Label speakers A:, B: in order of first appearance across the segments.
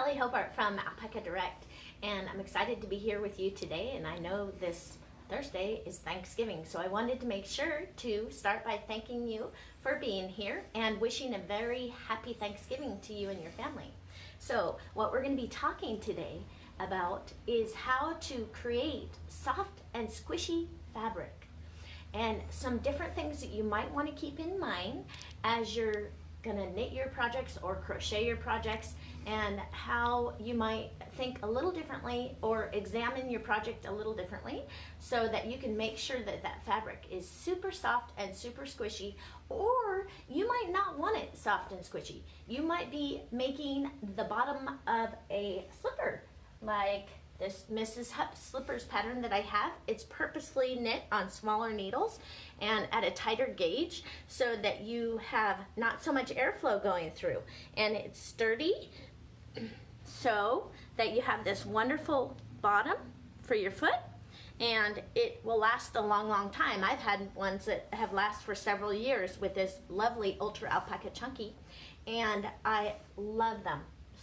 A: Kelley Hobart from Alpaca Direct, and I'm excited to be here with you today. And I know this Thursday is Thanksgiving, so I wanted to make sure to start by thanking you for being here and wishing a very happy Thanksgiving to you and your family. So what we're going to be talking today about is how to create soft and squishy fabric, and some different things that you might want to keep in mind as you're gonna knit your projects or crochet your projects, and how you might think a little differently or examine your project a little differently so that you can make sure that that fabric is super soft and super squishy. Or you might not want it soft and squishy. You might be making the bottom of a slipper, like this Mrs. Hupp slippers pattern that I have. It's purposefully knit on smaller needles and at a tighter gauge so that you have not so much airflow going through, and it's sturdy so that you have this wonderful bottom for your foot, and it will last a long time. I've had ones that have lasted for several years with this lovely Ultra Alpaca Chunky, and I love them.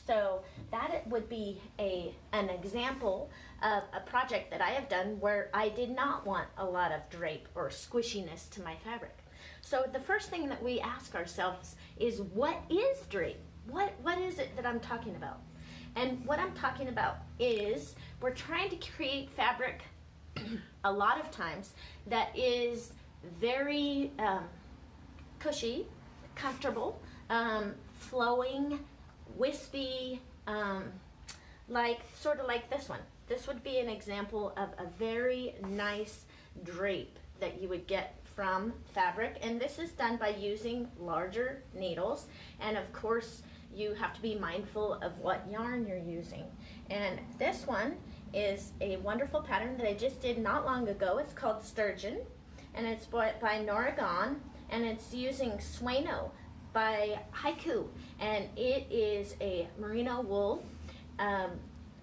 A: So that would be an example of a project that I have done where I did not want a lot of drape or squishiness to my fabric. So the first thing that we ask ourselves is, what is drape? What is it that I'm talking about? And what I'm talking about is we're trying to create fabric a lot of times that is very cushy, comfortable, flowing, wispy, sort of like this one. This would be an example of a very nice drape that you would get from fabric, and this is done by using larger needles, and of course you have to be mindful of what yarn you're using. And this one is a wonderful pattern that I just did not long ago. It's called Sturgeon, and it's by Nora Gone, and it's using Sueno by Haiku, and it is a merino wool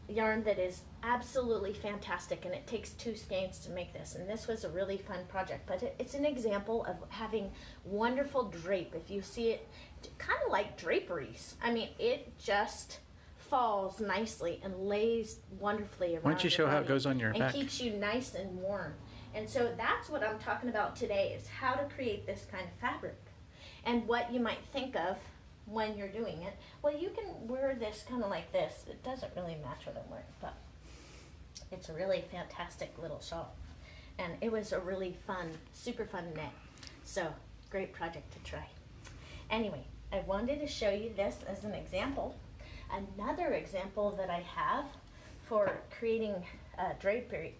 A: yarn that is absolutely fantastic, and it takes 2 skeins to make this, and this was a really fun project. But it's an example of having wonderful drape. If you see it, kind of like draperies. I mean, it just falls nicely and lays wonderfully around.
B: Why don't you show how it goes on your back?
A: And keeps you nice and warm. And so that's what I'm talking about today, is how to create this kind of fabric and what you might think of when you're doing it. Well, you can wear this kind of like this. It doesn't really match what I'm wearing, but it's a really fantastic little shawl. And it was a really fun, super fun knit. So, great project to try. Anyway, I wanted to show you this as an example. Another example that I have for creating drapery,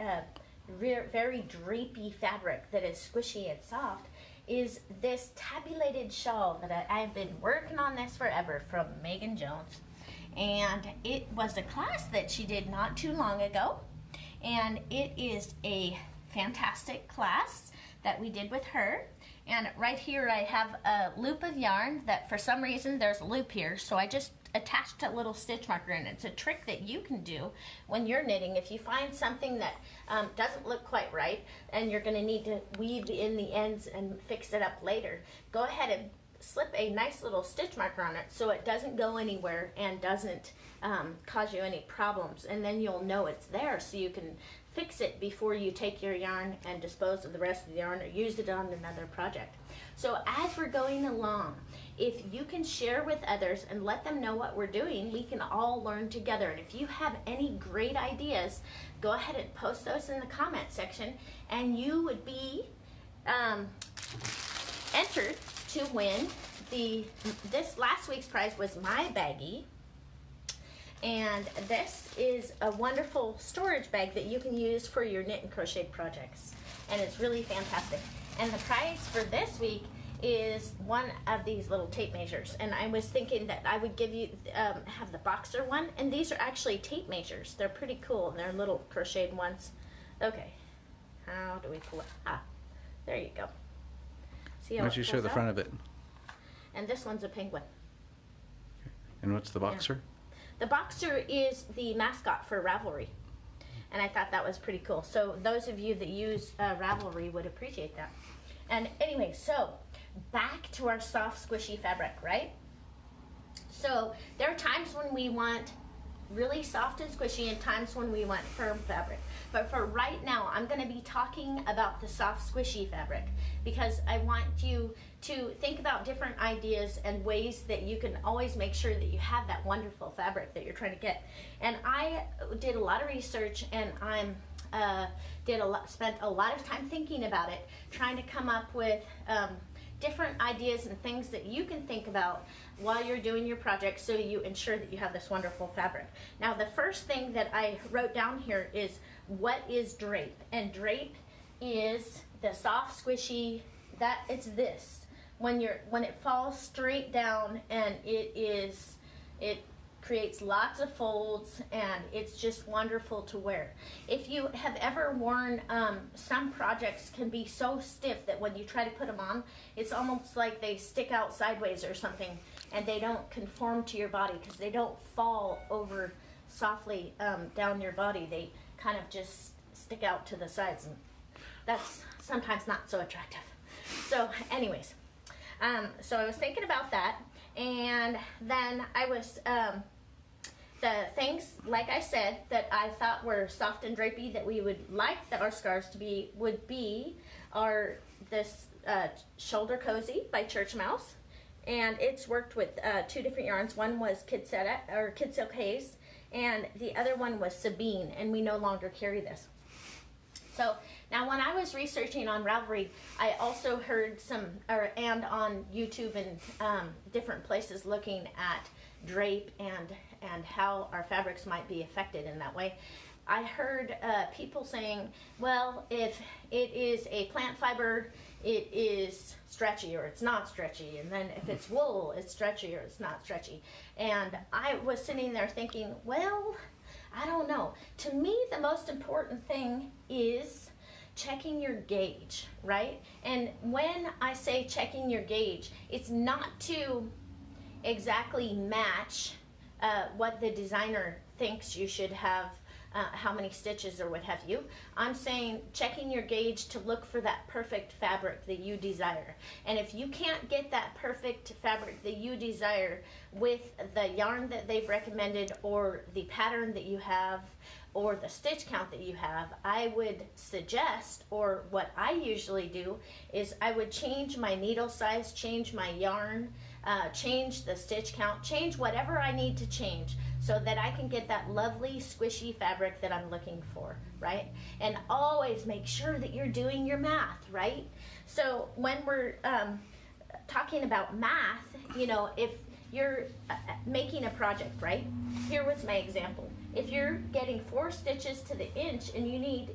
A: very drapey fabric that is squishy and soft is this tabulated shawl that I've been working on this forever, from Megan Jones. And it was a class that she did not too long ago, and it is a fantastic class that we did with her. And right here I have a loop of yarn that for some reason there's a loop here, so I just attached a little stitch marker, and it's a trick that you can do when you're knitting. If you find something that doesn't look quite right and you're going to need to weave in the ends and fix it up later, go ahead and slip a nice little stitch marker on it so it doesn't go anywhere and doesn't cause you any problems, and then you'll know it's there so you can fix it before you take your yarn and dispose of the rest of the yarn or use it on another project. So as we're going along, if you can share with others and let them know what we're doing, we can all learn together. And if you have any great ideas, go ahead and post those in the comment section, and you would be entered to win this last week's prize was my baggie. And this is a wonderful storage bag that you can use for your knit and crochet projects, and it's really fantastic. And the prize for this week is one of these little tape measures, and I was thinking that I would give you have the boxer one, and these are actually tape measures. They're pretty cool, and they're little crocheted ones. Okay, how do we pull it? There you go. See how
B: why don't you show the front of it?
A: And this one's a penguin.
B: And what's the boxer?
A: Yeah. The boxer is the mascot for Ravelry, and I thought that was pretty cool. So those of you that use Ravelry would appreciate that. And anyway, so back to our soft, squishy fabric, right? So there are times when we want really soft and squishy, and times when we want firm fabric. But for right now, I'm going to be talking about the soft squishy fabric, because I want you to think about different ideas and ways that you can always make sure that you have that wonderful fabric that you're trying to get. And I did a lot of research, and spent a lot of time thinking about it, trying to come up with different ideas and things that you can think about while you're doing your project, so you ensure that you have this wonderful fabric. Now, the first thing that I wrote down here is, what is drape? And drape is the soft squishy, that it's this, when it falls straight down, and it creates lots of folds, and it's just wonderful to wear. If you have ever worn, some projects can be so stiff that when you try to put them on, it's almost like they stick out sideways or something, and they don't conform to your body because they don't fall over softly down your body. They kind of just stick out to the sides, and that's sometimes not so attractive. So anyways, so I was thinking about that, and then I was the things, like I said, that I thought were soft and drapey that we would like our scarves to be, are this shoulder cozy by Church Mouse, and it's worked with 2 different yarns. One was Kid Silk Haze, and the other one was Sabine, and we no longer carry this. So now, when I was researching on Ravelry, I also heard and on YouTube and different places looking at drape and how our fabrics might be affected in that way. I heard people saying, well, if it is a plant fiber, it is stretchy or it's not stretchy, and then if it's wool, it's stretchy or it's not stretchy. And I was sitting there thinking, well, I don't know. To me, the most important thing is checking your gauge, right? And when I say checking your gauge, it's not to exactly match what the designer thinks you should have, how many stitches or what have you. I'm saying checking your gauge to look for that perfect fabric that you desire. And if you can't get that perfect fabric that you desire with the yarn that they've recommended, or the pattern that you have, or the stitch count that you have, I would suggest, or what I usually do, is I would change my needle size, change my yarn, change the stitch count, change whatever I need to change, so that I can get that lovely squishy fabric that I'm looking for, right? And always make sure that you're doing your math, right? So when we're talking about math, you know, if you're making a project, right? Here was my example. If you're getting 4 stitches to the inch, and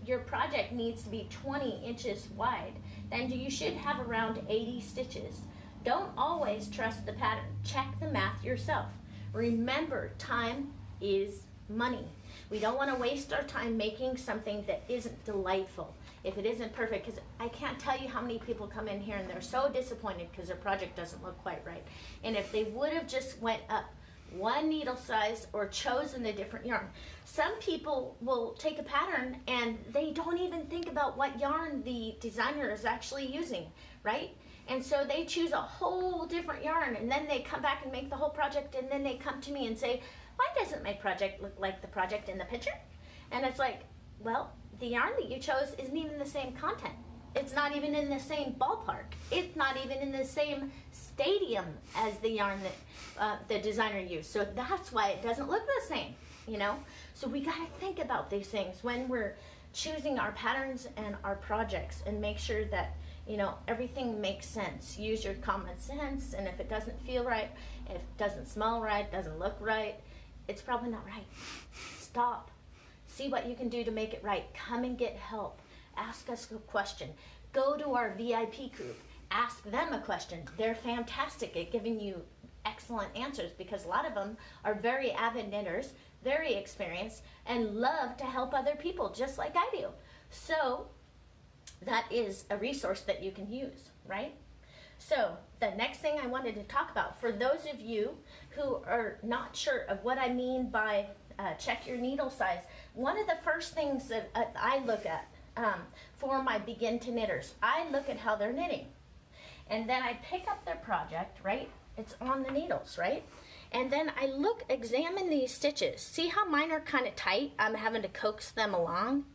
A: your project needs to be 20 inches wide, then you should have around 80 stitches. Don't always trust the pattern. Check the math yourself. Remember, time is money. We don't want to waste our time making something that isn't delightful, if it isn't perfect, because I can't tell you how many people come in here and they're so disappointed because their project doesn't look quite right. And if they would have just went up 1 needle size or chosen a different yarn. Some people will take a pattern and they don't even think about what yarn the designer is actually using, right? And so they choose a whole different yarn, and then they come back and make the whole project, and then they come to me and say, why doesn't my project look like the project in the picture? And it's like, well, the yarn that you chose isn't even the same content. It's not even in the same ballpark. It's not even in the same stadium as the yarn that the designer used. So that's why it doesn't look the same, you know? So we gotta think about these things when we're choosing our patterns and our projects, and make sure that, you know, everything makes sense. Use your common sense, and if it doesn't feel right, if it doesn't smell right, doesn't look right, it's probably not right. Stop. See what you can do to make it right. Come and get help. Ask us a question. Go to our VIP group. Ask them a question. They're fantastic at giving you excellent answers, because a lot of them are very avid knitters, very experienced, and love to help other people just like I do. So that is a resource that you can use, right? So the next thing I wanted to talk about, for those of you who are not sure of what I mean by check your needle size, one of the first things that I look at for my begin to knitters, I look at how they're knitting. And then I pick up their project, right? It's on the needles, right? And then I examine these stitches. See how mine are kind of tight? I'm having to coax them along.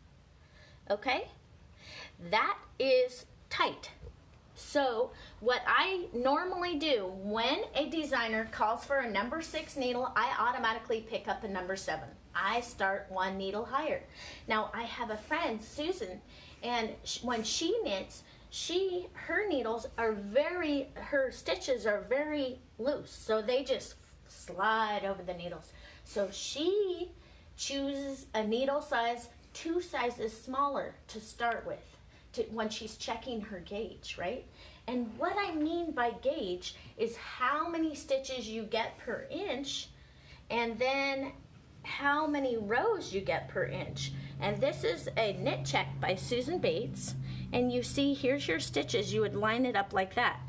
A: Okay? That is tight. So what I normally do when a designer calls for a number 6 needle, I automatically pick up a number 7. I start 1 needle higher. Now I have a friend, Susan, and when she knits, her needles are her stitches are very loose, so they just slide over the needles. So she chooses a needle size 2 sizes smaller to start with, when she's checking her gauge, right? And what I mean by gauge is how many stitches you get per inch, and then how many rows you get per inch. And this is a knit check by Susan Bates, and you see here's your stitches. You would line it up like that,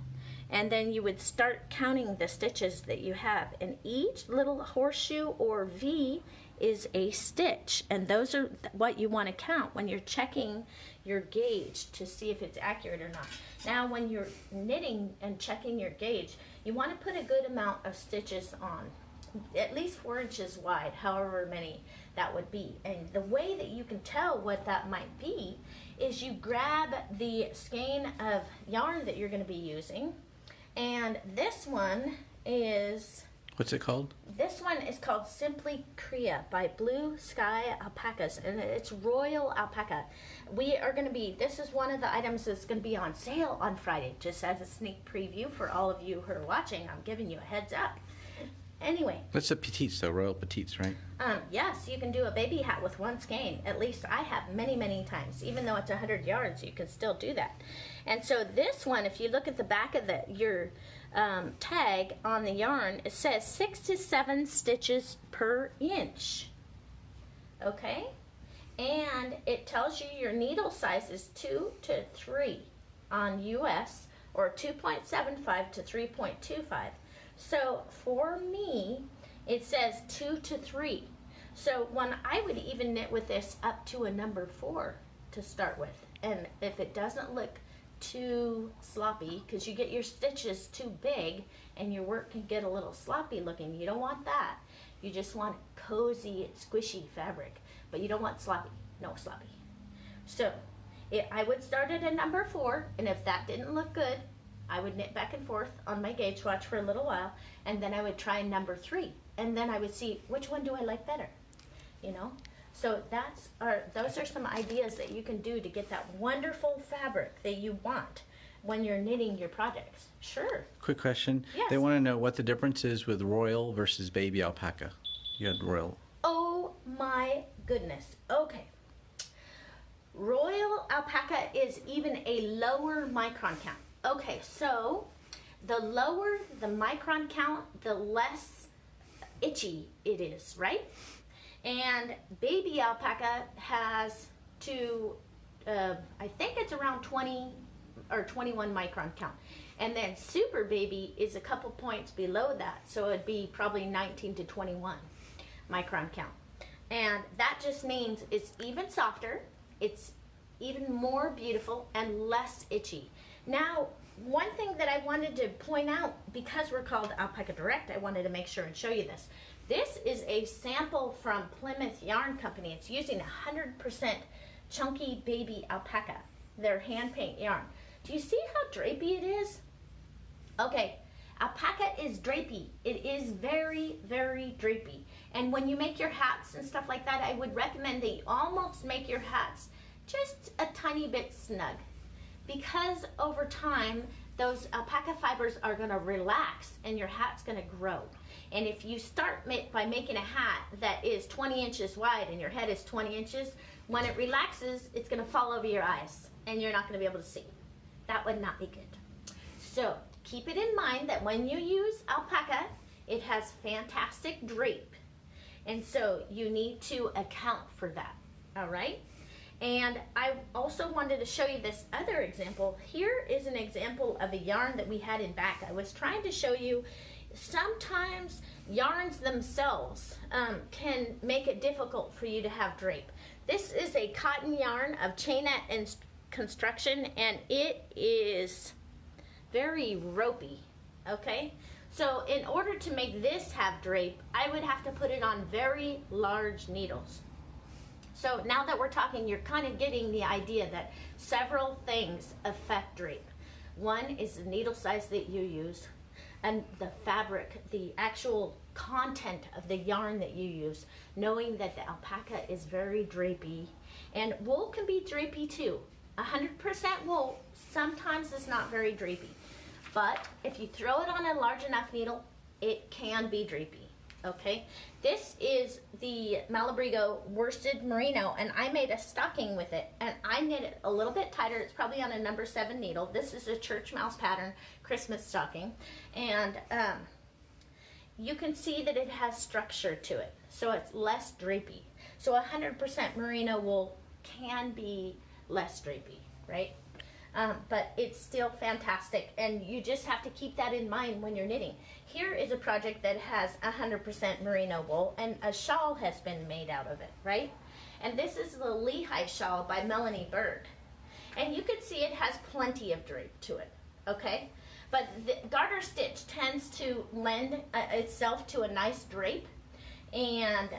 A: and then you would start counting the stitches that you have, and each little horseshoe or V is a stitch, and those are what you want to count when you're checking your gauge to see if it's accurate or not. Now when you're knitting and checking your gauge, you want to put a good amount of stitches on, at least 4 inches wide, however many that would be. And the way that you can tell what that might be is you grab the skein of yarn that you're going to be using, and this one is...
B: What's it called?
A: This one is called Simply Crea by Blue Sky Alpacas, and it's Royal Alpaca. This is one of the items that's going to be on sale on Friday, just as a sneak preview for all of you who are watching. I'm giving you a heads up. Anyway.
B: That's the petites though, Royal Petites, right?
A: Yes, you can do a baby hat with 1 skein. At least I have many, many times. Even though it's 100 yards, you can still do that. And so this one, if you look at the back of your tag on the yarn, it says 6 to 7 stitches per inch. Okay? And it tells you your needle size is 2 to 3 on US, or 2.75 to 3.25. So for me, it says 2 to 3. So when I would even knit with this up to a number 4 to start with. And if it doesn't look too sloppy, because you get your stitches too big and your work can get a little sloppy looking, you don't want that. You just want cozy, squishy fabric, but you don't want sloppy. No sloppy. So I would start at a number 4, and if that didn't look good, I would knit back and forth on my gauge watch for a little while, and then I would try number 3, and then I would see which one do I like better, you know? So those are some ideas that you can do to get that wonderful fabric that you want when you're knitting your projects. Sure.
B: Quick question.
A: Yes.
B: They want to know what the difference is with Royal versus Baby Alpaca. You had Royal.
A: Oh my goodness. Okay. Royal Alpaca is even a lower micron count. Okay, so the lower the micron count, the less itchy it is, right? And Baby Alpaca has I think it's around 20 or 21 micron count. And then Super Baby is a couple points below that, so it'd be probably 19 to 21 micron count. And that just means it's even softer, it's even more beautiful, and less itchy. Now, one thing that I wanted to point out, because we're called Alpaca Direct, I wanted to make sure and show you this. This is a sample from Plymouth Yarn Company. It's using 100% chunky baby alpaca, their hand paint yarn. Do you see how drapey it is? Okay, alpaca is drapey. It is very, very drapey. And when you make your hats and stuff like that, I would recommend that you almost make your hats just a tiny bit snug, because over time those alpaca fibers are going to relax and your hat's going to grow. And if you start by making a hat that is 20 inches wide and your head is 20 inches, when it relaxes, it's going to fall over your eyes and you're not going to be able to see. That would not be good. So keep it in mind that when you use alpaca, it has fantastic drape. And so you need to account for that, all right? And I also wanted to show you this other example. Here is an example of a yarn that we had in back. I was trying to show you sometimes yarns themselves can make it difficult for you to have drape. This is a cotton yarn of Chainette and Construction, and it is very ropey, okay? So in order to make this have drape, I would have to put it on very large needles. So now that we're talking, you're kind of getting the idea that several things affect drape. One is the needle size that you use, and the fabric, the actual content of the yarn that you use, knowing that the alpaca is very drapey, and wool can be drapey too. 100% wool sometimes is not very drapey, but if you throw it on a large enough needle, it can be drapey. Okay, this is the Malabrigo worsted merino, and I made a stocking with it, and I knit it a little bit tighter. It's probably on a number 7 needle. This is a church mouse pattern Christmas stocking, and you can see that it has structure to it, so it's less drapey. So 100% merino wool can be less drapey, right? But it's still fantastic, and you just have to keep that in mind when you're knitting. Here is a project that has 100% merino wool, and a shawl has been made out of it, right? And this is the Lehigh shawl by Melanie Bird. And you can see it has plenty of drape to it, okay? But the garter stitch tends to lend itself to a nice drape, and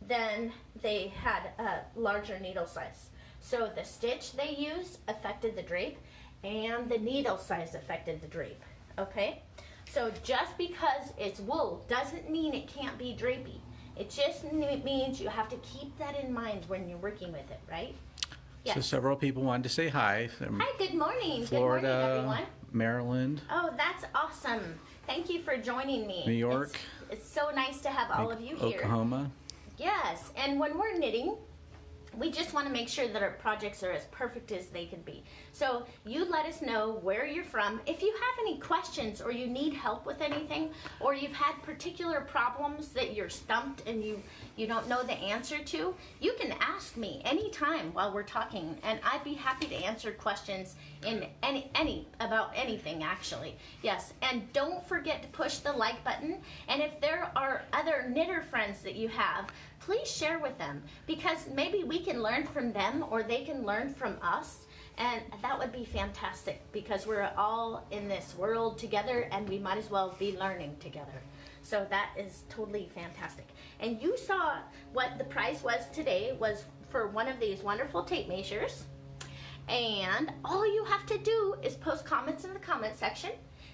A: then they had a larger needle size. So the stitch they used affected the drape, and the needle size affected the drape, okay? So just because it's wool doesn't mean it can't be drapey. It just means you have to keep that in mind when you're working with it, right? Yes.
B: So several people wanted to say hi.
A: Hi, good morning.
B: Florida,
A: good morning, everyone.
B: Maryland.
A: Oh, that's awesome. Thank you for joining me.
B: New York.
A: It's so nice to have all of you here.
B: Oklahoma.
A: Yes, and when we're knitting, we just want to make sure that our projects are as perfect as they can be. So you let us know where you're from. If you have any questions or you need help with anything, or you've had particular problems that you're stumped and you don't know the answer to, you can ask me anytime while we're talking, and I'd be happy to answer questions in about anything, actually. Yes, and don't forget to push the like button, and if there are other knitter friends that you have, please share with them, because maybe we can learn from them or they can learn from us, and that would be fantastic, because we're all in this world together and we might as well be learning together. So that is totally fantastic. And you saw what the prize was today was for one of these wonderful tape measures, and all you have to do is post comments in the comment section.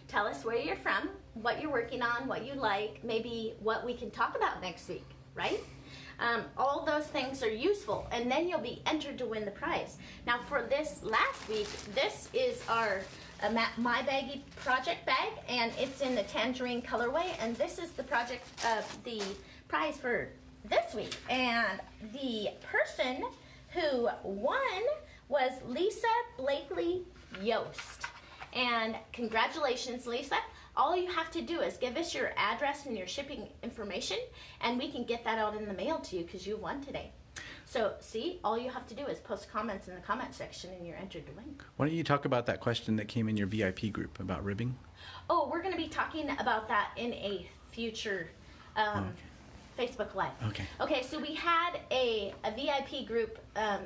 A: Tell us where you're from, what you're working on, what you like, maybe what we can talk about next week, right? All those things are useful, and then you'll be entered to win the prize. Now for this last week, this is our My Baggie project bag, and it's in the tangerine colorway, and this is the project, the prize for this week. And the person who won was Lisa Blakely Yost. And congratulations, Lisa. All you have to do is give us your address and your shipping information, and we can get that out in the mail to you because you won today. So see, all you have to do is post comments in the comment section and you're entered to win.
B: Why don't you talk about that question that came in your VIP group about ribbing?
A: Oh, we're going to be talking about that in a future Facebook Live.
B: Okay.
A: Okay, so we had a VIP group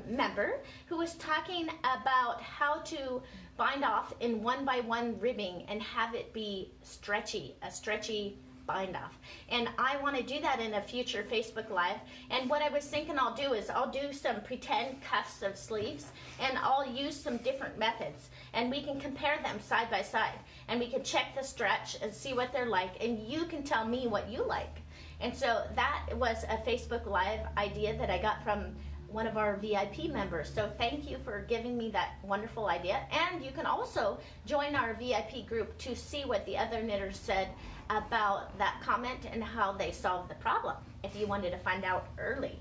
A: member who was talking about how to bind off in 1x1 ribbing and have it be stretchy, a stretchy bind off. And I want to do that in a future Facebook Live. And what I was thinking I'll do is I'll do some pretend cuffs of sleeves, and I'll use some different methods, and we can compare them side by side, and we can check the stretch and see what they're like, and you can tell me what you like. And so that was a Facebook Live idea that I got from one of our VIP members. So thank you for giving me that wonderful idea. And you can also join our VIP group to see what the other knitters said about that comment and how they solved the problem, if you wanted to find out early.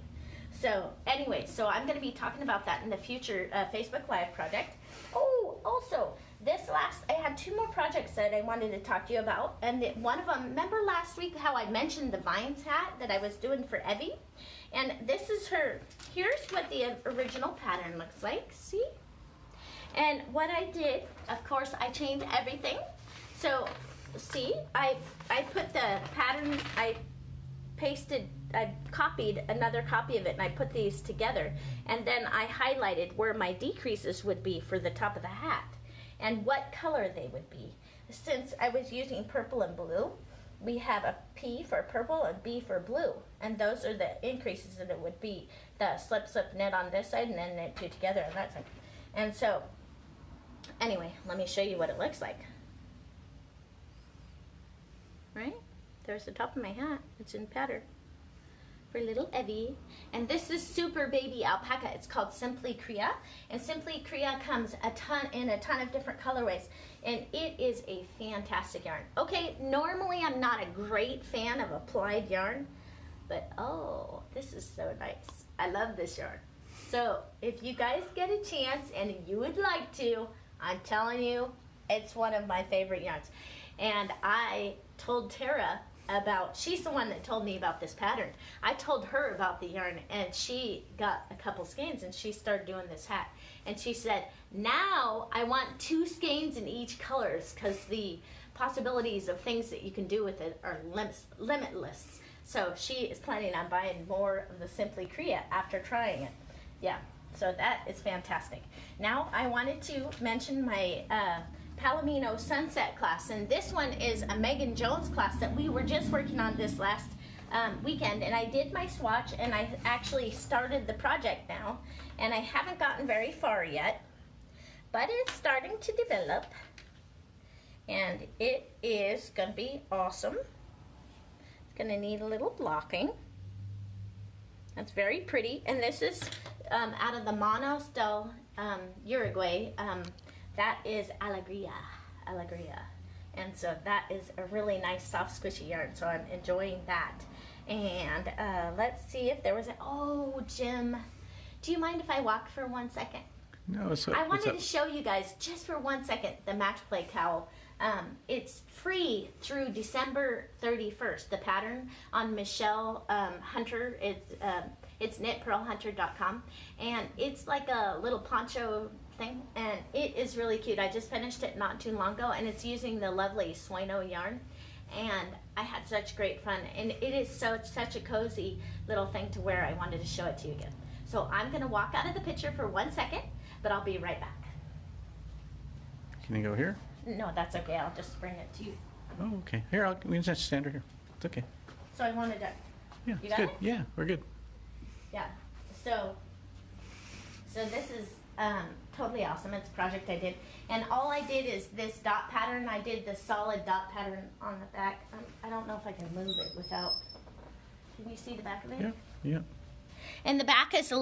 A: So anyway, so I'm going to be talking about that in the future Facebook Live project. Oh, also, I had 2 more projects that I wanted to talk to you about, and one of them, remember last week how I mentioned the vines hat that I was doing for Evie? And this is her, here's what the original pattern looks like, see? And what I did, of course, I changed everything. So, see, I put the pattern, I copied another copy of it, and I put these together, and then I highlighted where my decreases would be for the top of the hat and what color they would be. since I was using purple and blue, we have a P for purple and B for blue, and those are the increases that it would be the slip knit on this side and then knit two together on that side. And so anyway, let me show you what it looks like. Right, there's the top of my hat. It's in pattern for little Evie. And this is super baby alpaca. It's called Simply Crea, and Simply Crea comes in a ton of different colorways, and it is a fantastic yarn. Okay, normally I'm not a great fan of applied yarn, but oh, this is so nice. I love this yarn. So if you guys get a chance and you would like to, I'm telling you, it's one of my favorite yarns. And I told Tara about, she's the one that told me about this pattern. I told her about the yarn, and she got a couple skeins and she started doing this hat. And she said, now I want 2 skeins in each colors, because the possibilities of things that you can do with it are limitless. So she is planning on buying more of the Simply Crea after trying it. Yeah, so that is fantastic. Now I wanted to mention my Palomino Sunset class, and this one is a Megan Jones class that we were just working on this last weekend, and I did my swatch and I actually started the project now, and I haven't gotten very far yet, but it's starting to develop and it is going to be awesome. It's going to need a little blocking. That's very pretty, and this is out of the Manos del Uruguay. That is Alegria. And so that is a really nice soft squishy yarn, so I'm enjoying that. And let's see if there was oh, Jim, do you mind if I walk for 1 second?
B: No,
A: I wanted to show you guys just for 1 second the match play cowl. It's free through December 31st. The pattern on Michelle Hunter, it's knitpearlhunter.com, and it's like a little poncho thing, and it is really cute. I just finished it not too long ago, and it's using the lovely Sueno yarn, and I had such great fun, and it is such a cozy little thing to wear. I wanted to show it to you again. So I'm going to walk out of the picture for 1 second, but I'll be right back.
B: Can you go here?
A: No, that's okay. I'll just bring it to you.
B: Oh, okay. Here, we can just stand right here. It's okay.
A: So I wanted to.
B: Yeah,
A: You
B: it's
A: got
B: good.
A: it?
B: Yeah, we're good.
A: Yeah. So this is totally awesome. It's a project I did, and all I did is this dot pattern. I did the solid dot pattern on the back. I don't know if I can move it without. Can you see the back of it?
B: Yeah, yeah.
A: And the back is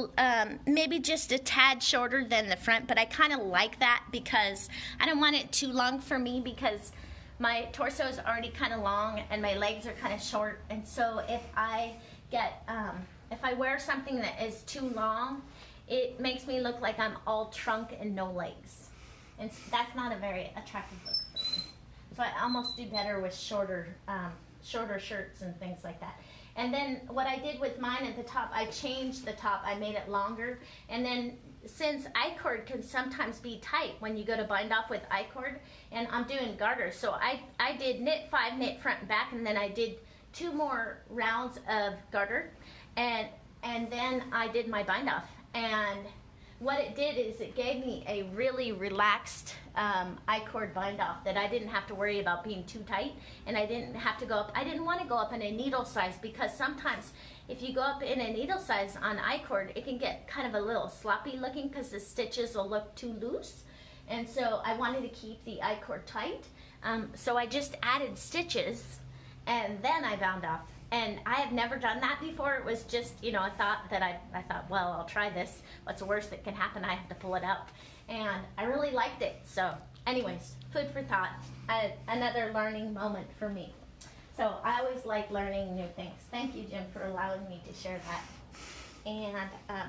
A: maybe just a tad shorter than the front, but I kind of like that because I don't want it too long for me, because my torso is already kind of long and my legs are kind of short. And so if I get, if I wear something that is too long, it makes me look like I'm all trunk and no legs. And that's not a very attractive look for me. So I almost do better with shorter shirts and things like that. And then what I did with mine at the top, I changed the top, I made it longer. And then since I-cord can sometimes be tight when you go to bind off with I-cord, and I'm doing garter, so I did knit 5, knit front and back, and then I did 2 more rounds of garter, and then I did my bind off. And what it did is it gave me a really relaxed I-cord bind off that I didn't have to worry about being too tight, and I didn't have to go up. I didn't want to go up in a needle size, because sometimes if you go up in a needle size on I-cord, it can get kind of a little sloppy looking because the stitches will look too loose. And so I wanted to keep the I-cord tight. So I just added stitches and then I bound off. And I have never done that before. It was just, you know, I thought, well, I'll try this. What's the worst that can happen? I have to pull it out. And I really liked it. So anyways, food for thought. Another learning moment for me. So I always like learning new things. Thank you, Jim, for allowing me to share that. And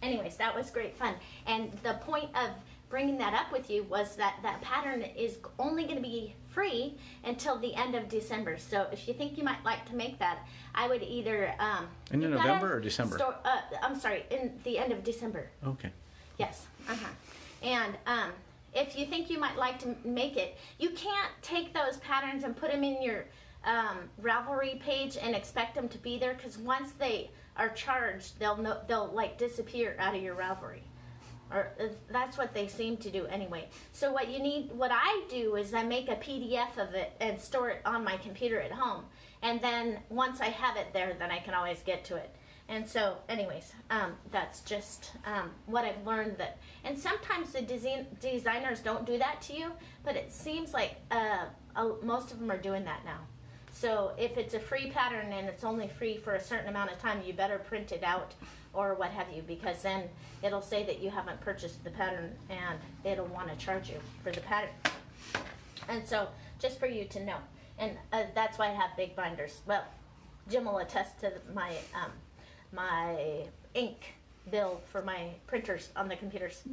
A: anyways, that was great fun. And the point of bringing that up with you was that that pattern is only going to be free until the end of December. So if you think you might like to make that, I would either
B: in November or December?
A: I'm sorry, in the end of December.
B: Okay.
A: Yes. And if you think you might like to make it, you can't take those patterns and put them in your Ravelry page and expect them to be there, because once they are charged, they'll like disappear out of your Ravelry. or that's what they seem to do anyway. So what I do is I make a PDF of it and store it on my computer at home. And then once I have it there, then I can always get to it. And so anyways, that's just what I've learned that, and sometimes the designers don't do that to you, but it seems like most of them are doing that now. So if it's a free pattern and it's only free for a certain amount of time, you better print it out or what have you, because then it'll say that you haven't purchased the pattern and it'll want to charge you for the pattern. And so just for you to know, and that's why I have big binders. Well, Jim will attest to my my ink bill for my printers on the computers.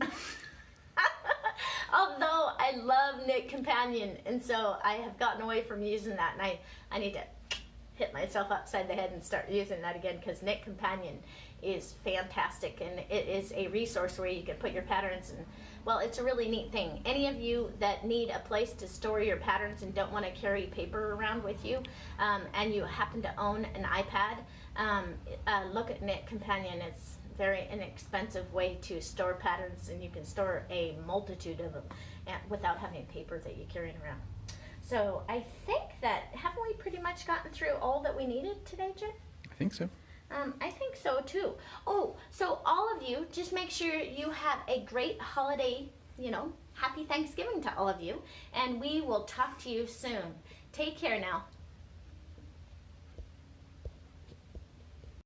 A: Although I love Knit Companion, and so I have gotten away from using that, and I need to hit myself upside the head and start using that again, because Knit Companion is fantastic, and it is a resource where you can put your patterns in. Well, it's a really neat thing. Any of you that need a place to store your patterns and don't want to carry paper around with you, and you happen to own an iPad, look at Knit Companion. It's a very inexpensive way to store patterns, and you can store a multitude of them without having paper that you're carrying around. So I think that, haven't we pretty much gotten through all that we needed today, Jim?
B: I think so.
A: I think so too. Oh, so all of you, just make sure you have a great holiday, happy Thanksgiving to all of you, and we will talk to you soon. Take care now.